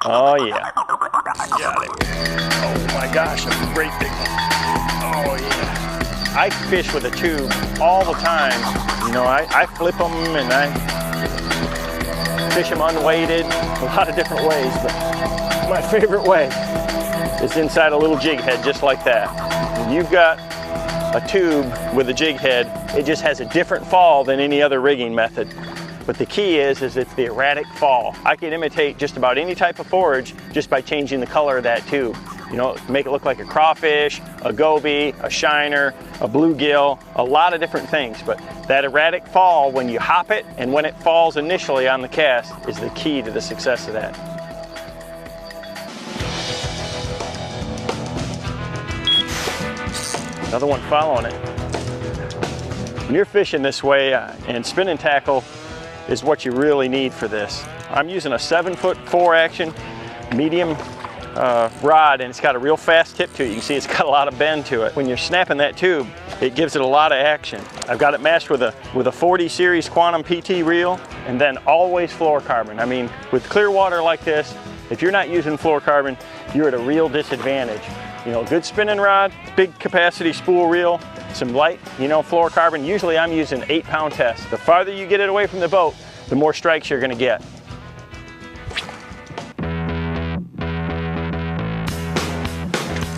Oh yeah. Got it. Oh my gosh, that's a great big one. Oh yeah. I fish with a tube all the time. You know, I flip them and I fish them unweighted, a lot of different ways, but my favorite way is inside a little jig head just like that. When you've got a tube with a jig head, it just has a different fall than any other rigging method. But the key is it's the erratic fall. I can imitate just about any type of forage just by changing the color of that tube. You know, make it look like a crawfish, a goby, a shiner, a bluegill, a lot of different things. But that erratic fall when you hop it and when it falls initially on the cast is the key to the success of that. Another one following it. When you're fishing this way, and spinning tackle is what you really need for this. I'm using a 7-foot 4-action medium rod, and it's got a real fast tip to it. You can see it's got a lot of bend to it. When you're snapping that tube, it gives it a lot of action. I've got it matched with a 40 series Quantum PT reel, and then always fluorocarbon. I mean, with clear water like this, if you're not using fluorocarbon, you're at a real disadvantage. You know, good spinning rod, big capacity spool reel, some light, you know, fluorocarbon. Usually I'm using 8-pound test. The farther you get it away from the boat, the more strikes you're gonna get.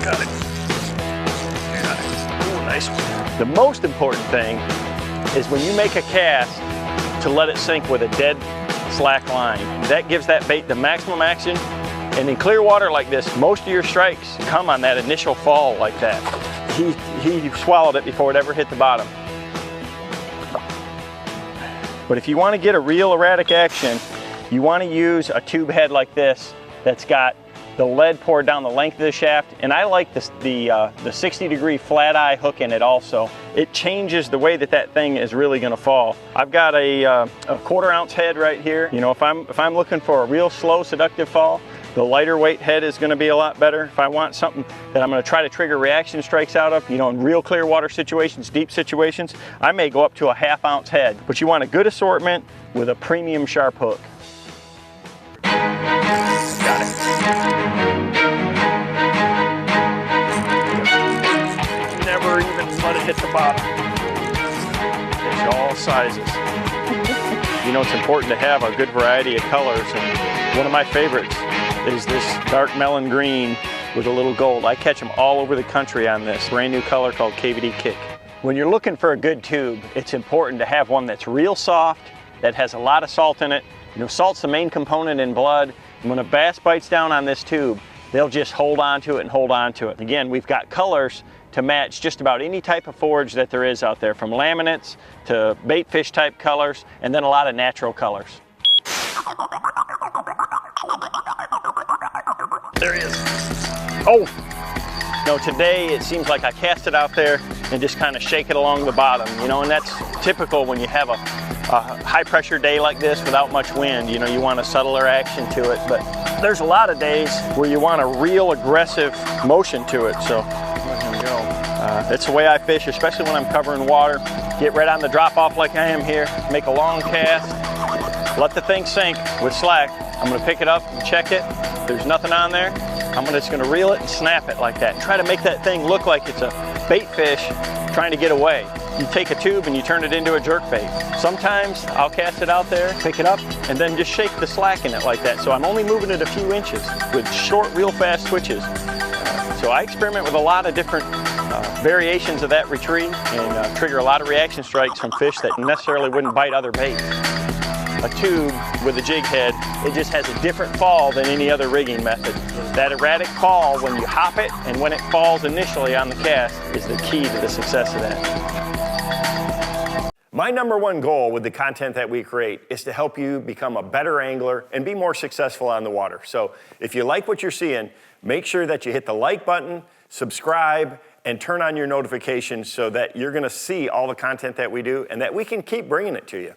Got it. Got it. Ooh, nice one. The most important thing is when you make a cast to let it sink with a dead slack line. That gives that bait the maximum action. And in clear water like this, most of your strikes come on that initial fall like that. He swallowed it before it ever hit the bottom. But if you want to get a real erratic action, you want to use a tube head like this that's got the lead poured down the length of the shaft. And I like the 60-degree flat eye hook in it also. It changes the way that thing is really going to fall. I've got a 1/4 ounce head right here. You know, if I'm looking for a real slow, seductive fall, the lighter weight head is going to be a lot better. If I want something that I'm going to try to trigger reaction strikes out of, you know, in real clear water situations, deep situations, I may go up to a 1/2 ounce head. But you want a good assortment with a premium sharp hook. Got it. Never even let it hit the bottom. Fish all sizes. You know, it's important to have a good variety of colors, and one of my favorites is this dark melon green with a little gold. I catch them all over the country on this brand new color called KVD Kick. When you're looking for a good tube, it's important to have one that's real soft, that has a lot of salt in it. You know, salt's the main component in blood. And when a bass bites down on this tube, they'll just hold on to it and hold on to it. Again, we've got colors to match just about any type of forage that there is out there, from laminates to bait fish type colors, and then a lot of natural colors. There he is. Oh! No, today it seems like I cast it out there and just kind of shake it along the bottom, you know, and that's typical when you have a high pressure day like this without much wind. You know, you want a subtler action to it, but there's a lot of days where you want a real aggressive motion to it, so let him go. It's the way I fish, especially when I'm covering water. Get right on the drop off like I am here, make a long cast, let the thing sink with slack. I'm gonna pick it up and check it. If there's nothing on there, I'm just gonna reel it and snap it like that. And try to make that thing look like it's a bait fish trying to get away. You take a tube and you turn it into a jerkbait. Sometimes I'll cast it out there, pick it up, and then just shake the slack in it like that. So I'm only moving it a few inches with short, real fast twitches. So I experiment with a lot of different variations of that retrieve and trigger a lot of reaction strikes from fish that necessarily wouldn't bite other baits. A tube with a jig head, it just has a different fall than any other rigging method. That erratic fall when you hop it and when it falls initially on the cast is the key to the success of that. My #1 goal with the content that we create is to help you become a better angler and be more successful on the water. So if you like what you're seeing, make sure that you hit the like button, subscribe, and turn on your notifications so that you're gonna see all the content that we do and that we can keep bringing it to you.